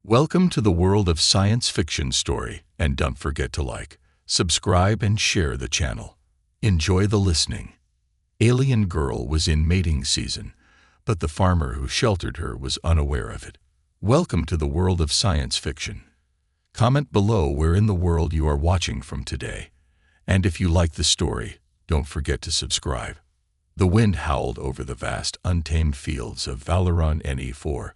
Welcome to the world of science fiction story, and don't forget to like, subscribe, and share the channel. Enjoy the listening. Alien Girl was in mating season, but the farmer who sheltered her was unaware of it. Welcome to the world of science fiction. Comment below where in the world you are watching from today. And if you like the story, don't forget to subscribe. The wind howled over the vast, untamed fields of Valoron NE4,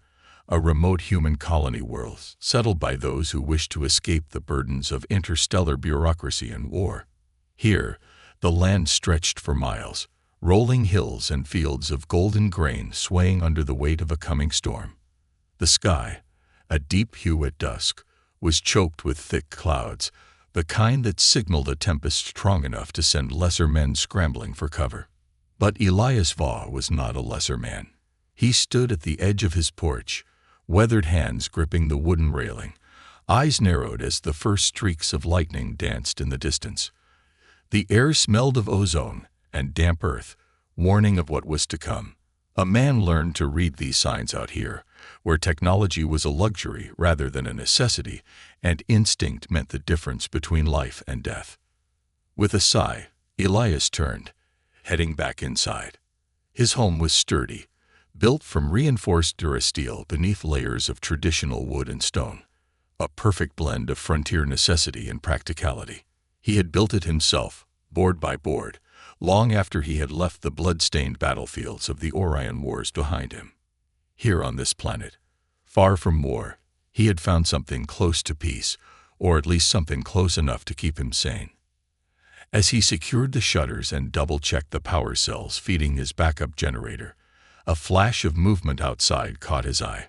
a remote human colony world settled by those who wish to escape the burdens of interstellar bureaucracy and war. Here, the land stretched for miles, rolling hills and fields of golden grain swaying under the weight of a coming storm. The sky, a deep hue at dusk, was choked with thick clouds, the kind that signaled a tempest strong enough to send lesser men scrambling for cover. But Elias Vaugh was not a lesser man. He stood at the edge of his porch, weathered hands gripping the wooden railing, eyes narrowed as the first streaks of lightning danced in the distance. The air smelled of ozone and damp earth, warning of what was to come. A man learned to read these signs out here, where technology was a luxury rather than a necessity, and instinct meant the difference between life and death. With a sigh, Elias turned, heading back inside. His home was sturdy, built from reinforced durasteel beneath layers of traditional wood and stone, a perfect blend of frontier necessity and practicality. He had built it himself, board by board, long after he had left the blood-stained battlefields of the Orion Wars behind him. Here on this planet, far from war, he had found something close to peace, or at least something close enough to keep him sane. As he secured the shutters and double-checked the power cells feeding his backup generator, a flash of movement outside caught his eye.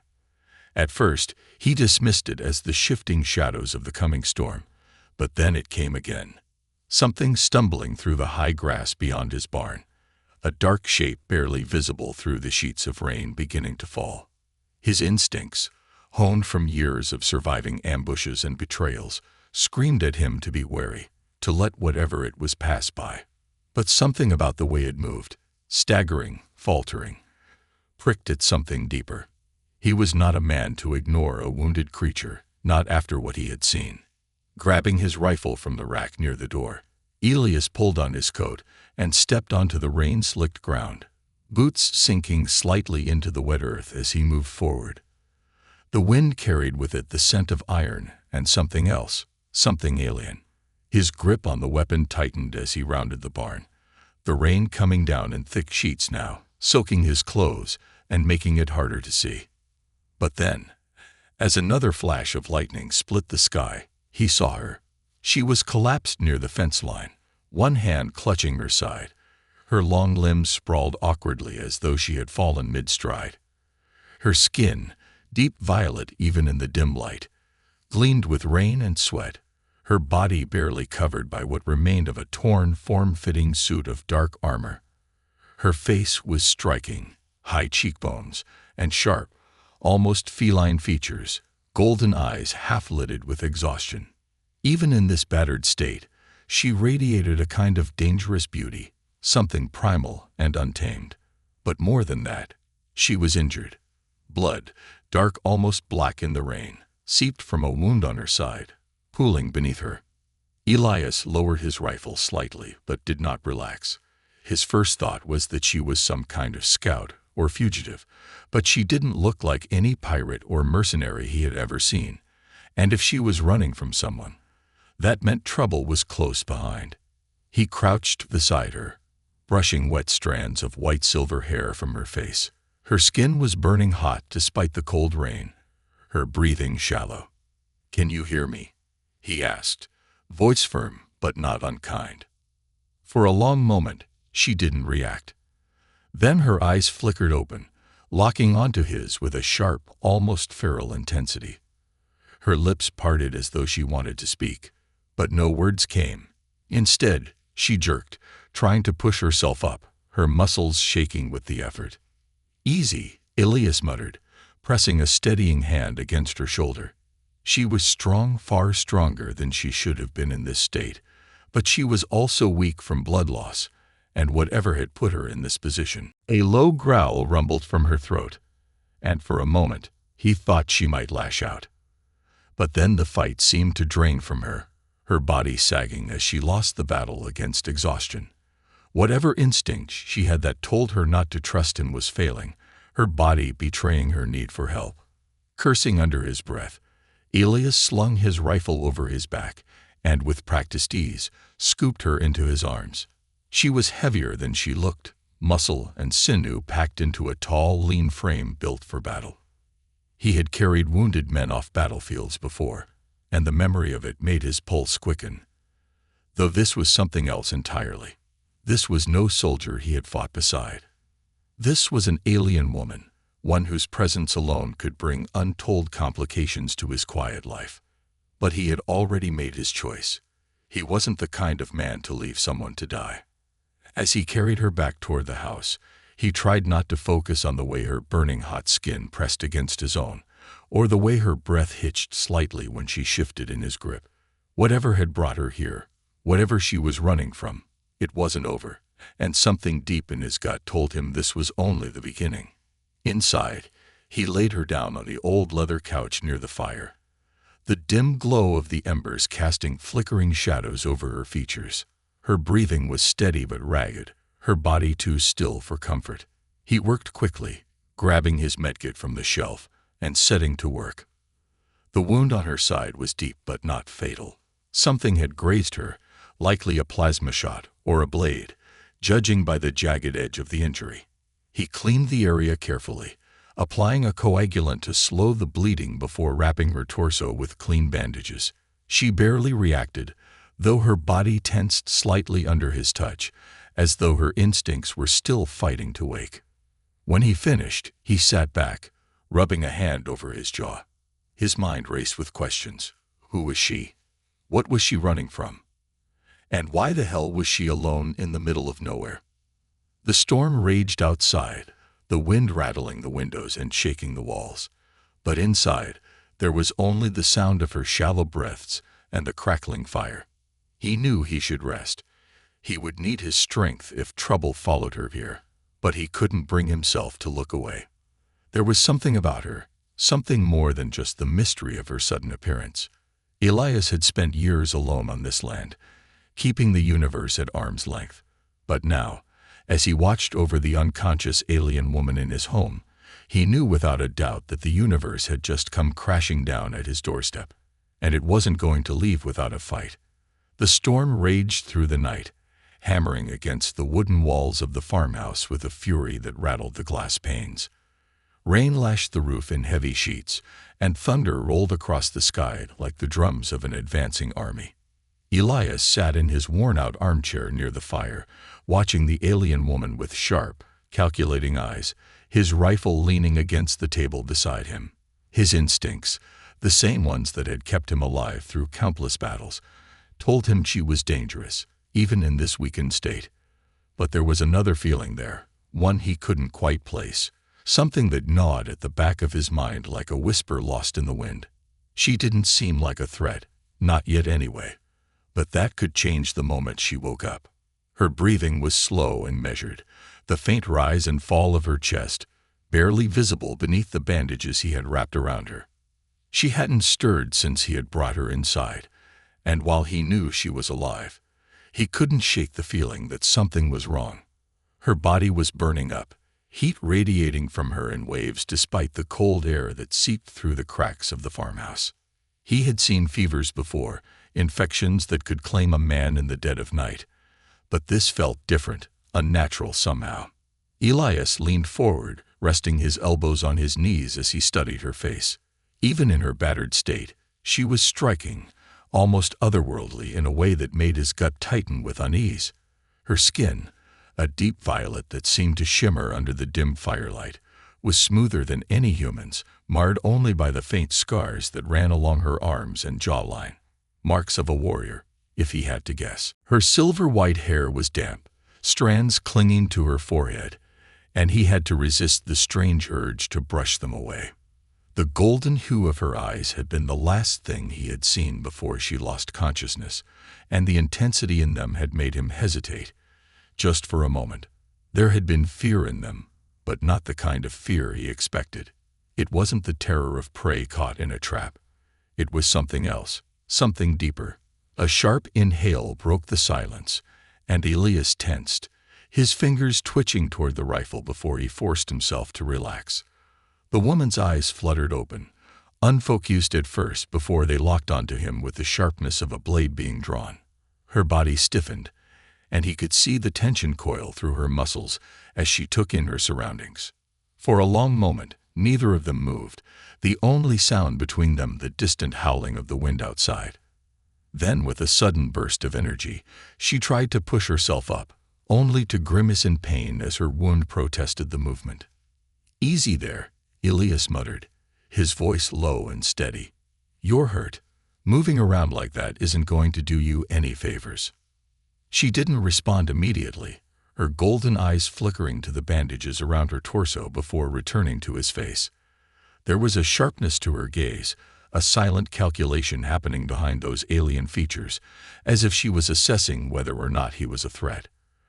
At first, he dismissed it as the shifting shadows of the coming storm, but then it came again. Something stumbling through the high grass beyond his barn, a dark shape barely visible through the sheets of rain beginning to fall. His instincts, honed from years of surviving ambushes and betrayals, screamed at him to be wary, to let whatever it was pass by. But something about the way it moved, staggering, faltering, pricked at something deeper. He was not a man to ignore a wounded creature, not after what he had seen. Grabbing his rifle from the rack near the door, Elias pulled on his coat and stepped onto the rain-slicked ground, boots sinking slightly into the wet earth as he moved forward. The wind carried with it the scent of iron and something else, something alien. His grip on the weapon tightened as he rounded the barn, the rain coming down in thick sheets now, soaking his clothes and making it harder to see. But then, as another flash of lightning split the sky, he saw her. She was collapsed near the fence line, one hand clutching her side, her long limbs sprawled awkwardly as though she had fallen mid-stride. Her skin, deep violet even in the dim light, gleamed with rain and sweat, her body barely covered by what remained of a torn, form-fitting suit of dark armor. Her face was striking, high cheekbones, and sharp, almost feline features, golden eyes half-lidded with exhaustion. Even in this battered state, she radiated a kind of dangerous beauty, something primal and untamed. But more than that, she was injured. Blood, dark almost black in the rain, seeped from a wound on her side, pooling beneath her. Elias lowered his rifle slightly but did not relax. His first thought was that she was some kind of scout or fugitive, but she didn't look like any pirate or mercenary he had ever seen. And if she was running from someone, that meant trouble was close behind. He crouched beside her, brushing wet strands of white-silver hair from her face. Her skin was burning hot despite the cold rain, her breathing shallow. "Can you hear me?" he asked, voice firm but not unkind. For a long moment, she didn't react. Then her eyes flickered open, locking onto his with a sharp, almost feral intensity. Her lips parted as though she wanted to speak, but no words came. Instead, she jerked, trying to push herself up, her muscles shaking with the effort. "Easy," Elias muttered, pressing a steadying hand against her shoulder. She was strong, far stronger than she should have been in this state, but she was also weak from blood loss, and whatever had put her in this position. A low growl rumbled from her throat, and for a moment, he thought she might lash out. But then the fight seemed to drain from her body sagging as she lost the battle against exhaustion. Whatever instinct she had that told her not to trust him was failing, her body betraying her need for help. Cursing under his breath, Elias slung his rifle over his back and, with practiced ease, scooped her into his arms. She was heavier than she looked, muscle and sinew packed into a tall, lean frame built for battle. He had carried wounded men off battlefields before, and the memory of it made his pulse quicken. Though this was something else entirely. This was no soldier he had fought beside. This was an alien woman, one whose presence alone could bring untold complications to his quiet life. But he had already made his choice. He wasn't the kind of man to leave someone to die. As he carried her back toward the house, he tried not to focus on the way her burning hot skin pressed against his own, or the way her breath hitched slightly when she shifted in his grip. Whatever had brought her here, whatever she was running from, it wasn't over, and something deep in his gut told him this was only the beginning. Inside, he laid her down on the old leather couch near the fire, the dim glow of the embers casting flickering shadows over her features. Her breathing was steady but ragged, her body too still for comfort. He worked quickly, grabbing his medkit from the shelf and setting to work. The wound on her side was deep but not fatal. Something had grazed her, likely a plasma shot or a blade, judging by the jagged edge of the injury. He cleaned the area carefully, applying a coagulant to slow the bleeding before wrapping her torso with clean bandages. She barely reacted, though her body tensed slightly under his touch, as though her instincts were still fighting to wake. When he finished, he sat back, rubbing a hand over his jaw. His mind raced with questions. Who was she? What was she running from? And why the hell was she alone in the middle of nowhere? The storm raged outside, the wind rattling the windows and shaking the walls. But inside, there was only the sound of her shallow breaths and the crackling fire. He knew he should rest. He would need his strength if trouble followed her here, but he couldn't bring himself to look away. There was something about her, something more than just the mystery of her sudden appearance. Elias had spent years alone on this land, keeping the universe at arm's length. But now, as he watched over the unconscious alien woman in his home, he knew without a doubt that the universe had just come crashing down at his doorstep, and it wasn't going to leave without a fight. The storm raged through the night, hammering against the wooden walls of the farmhouse with a fury that rattled the glass panes. Rain lashed the roof in heavy sheets, and thunder rolled across the sky like the drums of an advancing army. Elias sat in his worn-out armchair near the fire, watching the alien woman with sharp, calculating eyes, his rifle leaning against the table beside him. His instincts, the same ones that had kept him alive through countless battles, told him she was dangerous, even in this weakened state. But there was another feeling there, one he couldn't quite place, something that gnawed at the back of his mind like a whisper lost in the wind. She didn't seem like a threat, not yet anyway. But that could change the moment she woke up. Her breathing was slow and measured, the faint rise and fall of her chest barely visible beneath the bandages he had wrapped around her. She hadn't stirred since he had brought her inside, and while he knew she was alive, he couldn't shake the feeling that something was wrong. Her body was burning up, heat radiating from her in waves despite the cold air that seeped through the cracks of the farmhouse. He had seen fevers before, infections that could claim a man in the dead of night, but this felt different, unnatural somehow. Elias leaned forward, resting his elbows on his knees as he studied her face. Even in her battered state, she was striking, almost otherworldly in a way that made his gut tighten with unease. Her skin, a deep violet that seemed to shimmer under the dim firelight, was smoother than any human's, marred only by the faint scars that ran along her arms and jawline. Marks of a warrior, if he had to guess. Her silver-white hair was damp, strands clinging to her forehead, and he had to resist the strange urge to brush them away. The golden hue of her eyes had been the last thing he had seen before she lost consciousness, and the intensity in them had made him hesitate, just for a moment. There had been fear in them, but not the kind of fear he expected. It wasn't the terror of prey caught in a trap. It was something else, something deeper. A sharp inhale broke the silence, and Elias tensed, his fingers twitching toward the rifle before he forced himself to relax. The woman's eyes fluttered open, unfocused at first before they locked onto him with the sharpness of a blade being drawn. Her body stiffened, and he could see the tension coil through her muscles as she took in her surroundings. For a long moment, neither of them moved, the only sound between them the distant howling of the wind outside. Then, with a sudden burst of energy, she tried to push herself up, only to grimace in pain as her wound protested the movement. "Easy there," Elias muttered, his voice low and steady. "You're hurt. Moving around like that isn't going to do you any favors." She didn't respond immediately, her golden eyes flickering to the bandages around her torso before returning to his face. There was a sharpness to her gaze, a silent calculation happening behind those alien features, as if she was assessing whether or not he was a threat.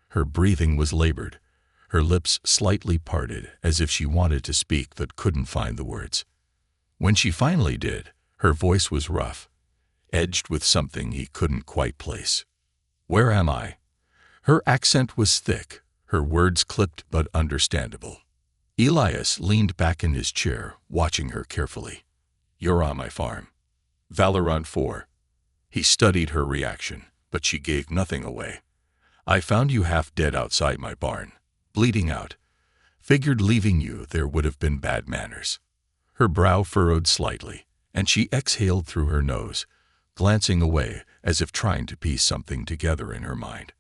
Her breathing was labored, her lips slightly parted as if she wanted to speak but couldn't find the words. When she finally did, her voice was rough, edged with something he couldn't quite place. "Where am I?" Her accent was thick, her words clipped but understandable. Elias leaned back in his chair, watching her carefully. "You're on my farm. Valorant 4. He studied her reaction, but she gave nothing away. "I found you half dead outside my barn, bleeding out. Figured leaving you there would have been bad manners." Her brow furrowed slightly, and she exhaled through her nose, glancing away as if trying to piece something together in her mind.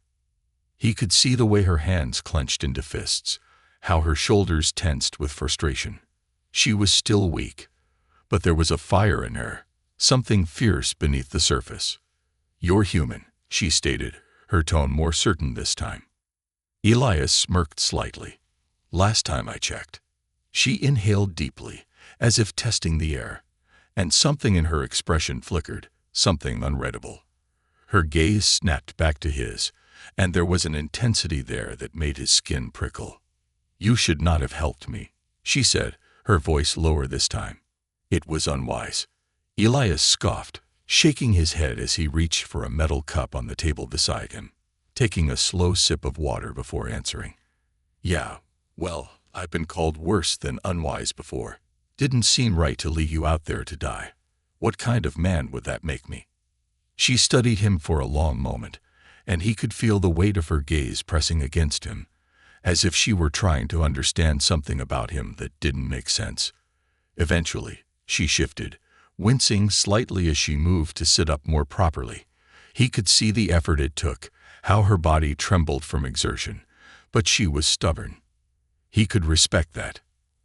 He could see the way her hands clenched into fists, how her shoulders tensed with frustration. She was still weak, but there was a fire in her, something fierce beneath the surface. "You're human," she stated, her tone more certain this time. Elias smirked slightly. "Last time I checked." She inhaled deeply, as if testing the air, and something in her expression flickered, something unreadable. Her gaze snapped back to his, and there was an intensity there that made his skin prickle. "You should not have helped me," she said, her voice lower this time. "It was unwise." Elias scoffed, shaking his head as he reached for a metal cup on the table beside him, taking a slow sip of water before answering. "Yeah, well, I've been called worse than unwise before. Didn't seem right to leave you out there to die. What kind of man would that make me?" She studied him for a long moment, and he could feel the weight of her gaze pressing against him, as if she were trying to understand something about him that didn't make sense. Eventually, she shifted, wincing slightly as she moved to sit up more properly. He could see the effort it took, how her body trembled from exertion, but she was stubborn. He could respect that.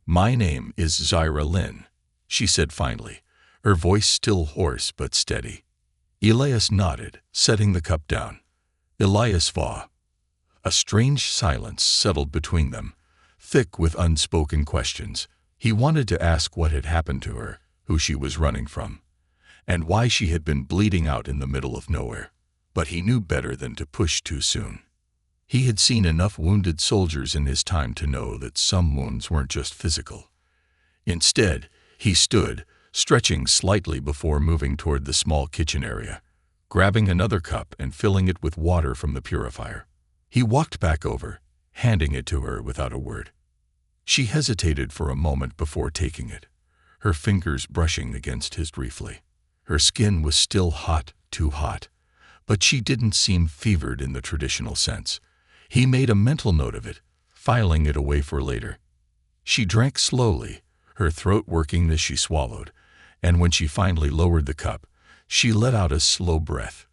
"My name is Zyra Lynn," she said finally, her voice still hoarse but steady. Elias nodded, setting the cup down. "Elias Vaugh." A strange silence settled between them, thick with unspoken questions. He wanted to ask what had happened to her, who she was running from, and why she had been bleeding out in the middle of nowhere, but he knew better than to push too soon. He had seen enough wounded soldiers in his time to know that some wounds weren't just physical. Instead, he stood, stretching slightly before moving toward the small kitchen area, grabbing another cup and filling it with water from the purifier. He walked back over, handing it to her without a word. She hesitated for a moment before taking it, her fingers brushing against his briefly. Her skin was still hot, too hot, but she didn't seem fevered in the traditional sense. He made a mental note of it, filing it away for later. She drank slowly, her throat working as she swallowed, and when she finally lowered the cup, she let out a slow breath.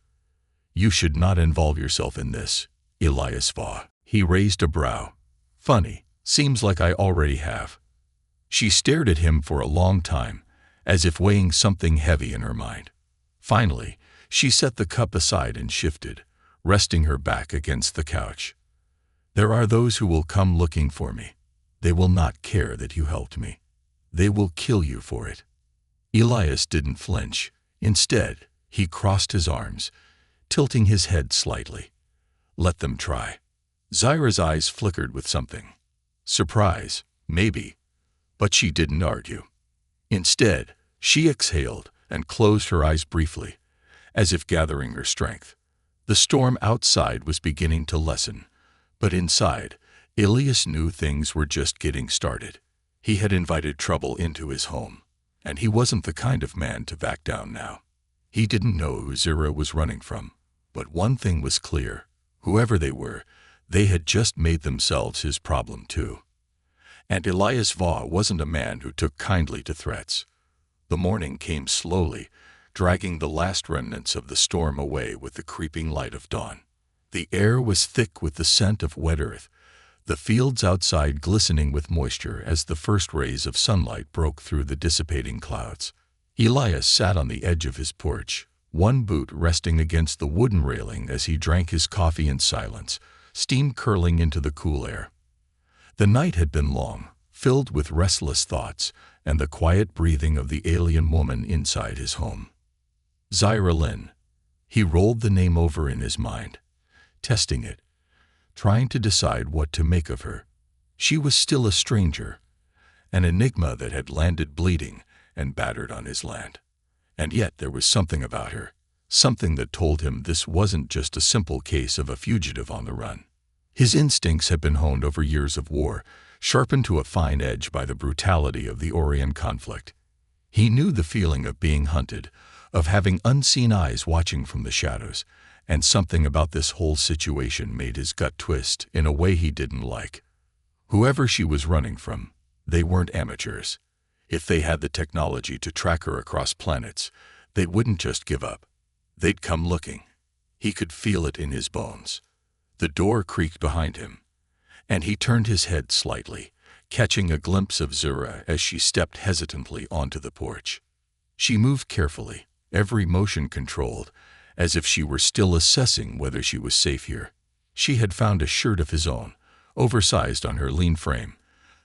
"You should not involve yourself in this, Elias Vaugh." He raised a brow. "Funny, seems like I already have." She stared at him for a long time, as if weighing something heavy in her mind. Finally, she set the cup aside and shifted, resting her back against the couch. "There are those who will come looking for me. They will not care that you helped me. They will kill you for it." Elias didn't flinch. Instead, he crossed his arms, tilting his head slightly. "Let them try." Zyra's eyes flickered with something. Surprise, maybe, but she didn't argue. Instead, she exhaled, and closed her eyes briefly, as if gathering her strength. The storm outside was beginning to lessen, but inside, Elias knew things were just getting started. He had invited trouble into his home, and he wasn't the kind of man to back down now. He didn't know who Zira was running from, but one thing was clear: whoever they were, they had just made themselves his problem too. And Elias Vaugh wasn't a man who took kindly to threats. The morning came slowly, dragging the last remnants of the storm away with the creeping light of dawn. The air was thick with the scent of wet earth, the fields outside glistening with moisture as the first rays of sunlight broke through the dissipating clouds. Elias sat on the edge of his porch, one boot resting against the wooden railing as he drank his coffee in silence, steam curling into the cool air. The night had been long, filled with restless thoughts and the quiet breathing of the alien woman inside his home. Zira Lynn. He rolled the name over in his mind, testing it, trying to decide what to make of her. She was still a stranger, an enigma that had landed bleeding and battered on his land. And yet there was something about her, something that told him this wasn't just a simple case of a fugitive on the run. His instincts had been honed over years of war, sharpened to a fine edge by the brutality of the Orient conflict. He knew the feeling of being hunted, of having unseen eyes watching from the shadows, and something about this whole situation made his gut twist in a way he didn't like. Whoever she was running from, they weren't amateurs. If they had the technology to track her across planets, they wouldn't just give up. They'd come looking. He could feel it in his bones. The door creaked behind him, and he turned his head slightly, catching a glimpse of Zira as she stepped hesitantly onto the porch. She moved carefully, every motion controlled, as if she were still assessing whether she was safe here. She had found a shirt of his own, oversized on her lean frame,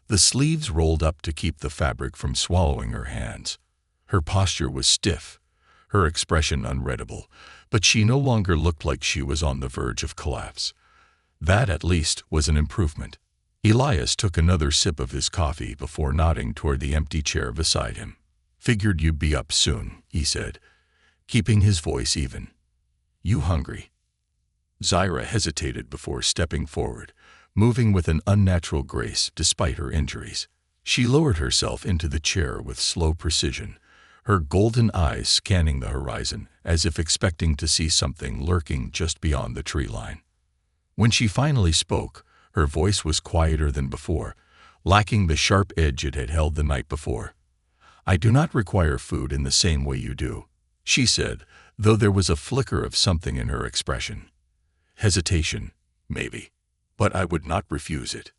the sleeves rolled up to keep the fabric from swallowing her hands. Her posture was stiff, her expression unreadable, but she no longer looked like she was on the verge of collapse. That, at least, was an improvement. Elias took another sip of his coffee before nodding toward the empty chair beside him. "Figured you'd be up soon," he said, keeping his voice even. "You hungry?" Zira hesitated before stepping forward, moving with an unnatural grace despite her injuries. She lowered herself into the chair with slow precision, her golden eyes scanning the horizon as if expecting to see something lurking just beyond the tree line. When she finally spoke, her voice was quieter than before, lacking the sharp edge it had held the night before. "I do not require food in the same way you do," she said, though there was a flicker of something in her expression. Hesitation, maybe, but I would not refuse it.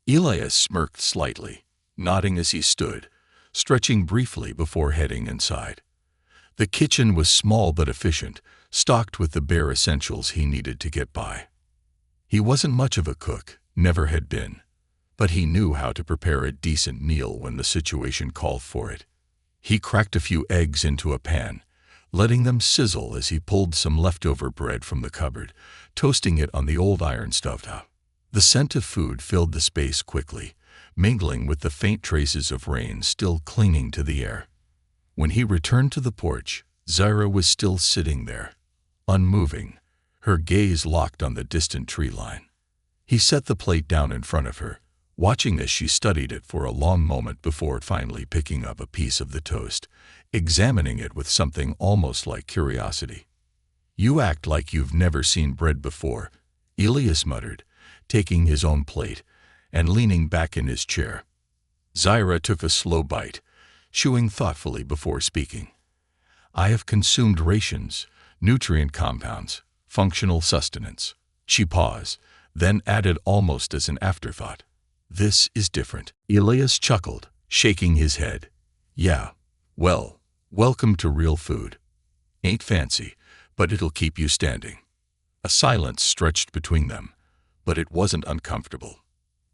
Elias smirked slightly, nodding as he stood, stretching briefly before heading inside. The kitchen was small but efficient, stocked with the bare essentials he needed to get by. He wasn't much of a cook, never had been, but he knew how to prepare a decent meal when the situation called for it. He cracked a few eggs into a pan, letting them sizzle as he pulled some leftover bread from the cupboard, toasting it on the old iron stovetop. The scent of food filled the space quickly, mingling with the faint traces of rain still clinging to the air. When he returned to the porch, Zira was still sitting there, unmoving, her gaze locked on the distant tree line. He set the plate down in front of her, watching as she studied it for a long moment before finally picking up a piece of the toast, examining it with something almost like curiosity. "You act like you've never seen bread before," Elias muttered, taking his own plate and leaning back in his chair. Zira took a slow bite, chewing thoughtfully before speaking. "I have consumed rations, nutrient compounds, functional sustenance." She paused, then added almost as an afterthought, "This is different." Elias chuckled, shaking his head. "Yeah, well, welcome to real food. Ain't fancy, but it'll keep you standing." A silence stretched between them, but it wasn't uncomfortable.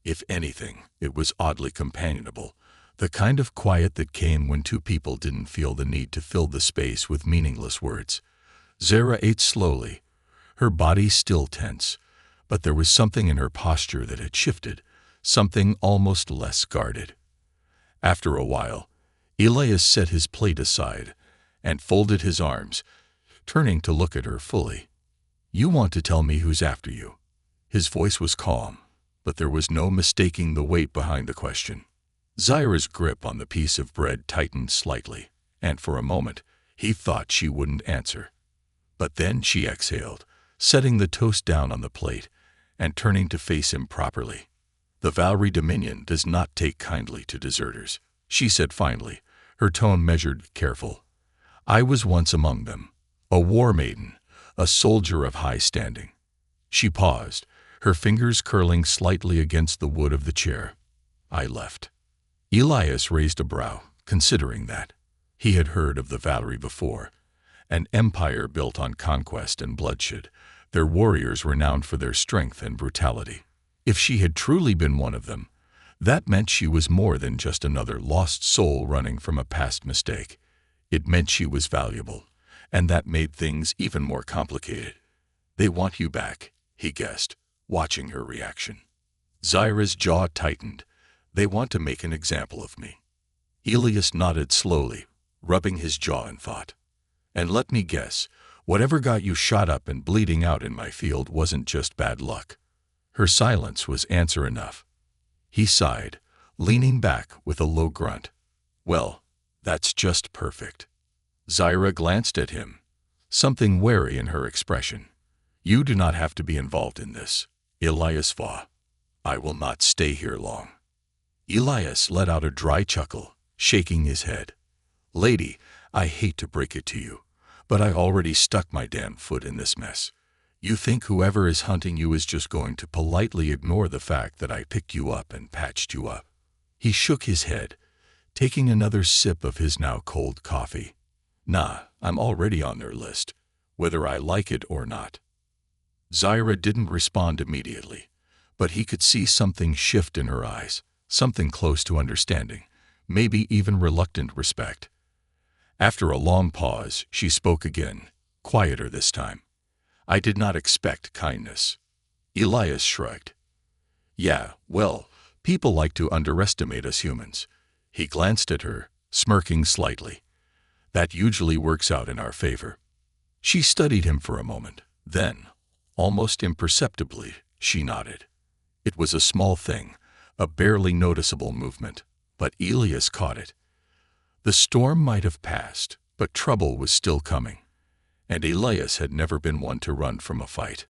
If anything, it was oddly companionable, the kind of quiet that came when two people didn't feel the need to fill the space with meaningless words. Zira ate slowly, her body still tense, but there was something in her posture that had shifted, something almost less guarded. After a while, Elias set his plate aside and folded his arms, turning to look at her fully. "You want to tell me who's after you?" His voice was calm, but there was no mistaking the weight behind the question. Zyra's grip on the piece of bread tightened slightly, and for a moment he thought she wouldn't answer. But then she exhaled, setting the toast down on the plate and turning to face him properly. "The Valry Dominion does not take kindly to deserters," she said finally, her tone measured, careful. "I was once among them, a war maiden, a soldier of high standing." She paused, her fingers curling slightly against the wood of the chair. "I left." Elias raised a brow, considering that. He had heard of the Valry before, an empire built on conquest and bloodshed, their warriors renowned for their strength and brutality. If she had truly been one of them, that meant she was more than just another lost soul running from a past mistake. It meant she was valuable, and that made things even more complicated. "They want you back," he guessed, watching her reaction. Zyra's jaw tightened. "They want to make an example of me." Elias nodded slowly, rubbing his jaw in thought. "And let me guess, whatever got you shot up and bleeding out in my field wasn't just bad luck." Her silence was answer enough. He sighed, leaning back with a low grunt. "Well, that's just perfect." Zyra glanced at him, something wary in her expression. "You do not have to be involved in this, Elias Vaugh. I will not stay here long." Elias let out a dry chuckle, shaking his head. "Lady, I hate to break it to you, but I already stuck my damn foot in this mess. You think whoever is hunting you is just going to politely ignore the fact that I picked you up and patched you up?" He shook his head, taking another sip of his now cold coffee. "Nah, I'm already on their list, whether I like it or not." Zyra didn't respond immediately, but he could see something shift in her eyes, something close to understanding, maybe even reluctant respect. After a long pause, she spoke again, quieter this time. "I did not expect kindness." Elias shrugged. "Yeah, well, people like to underestimate us humans." He glanced at her, smirking slightly. "That usually works out in our favor." She studied him for a moment. Then, almost imperceptibly, she nodded. It was a small thing, a barely noticeable movement, but Elias caught it. The storm might have passed, but trouble was still coming, and Elias had never been one to run from a fight.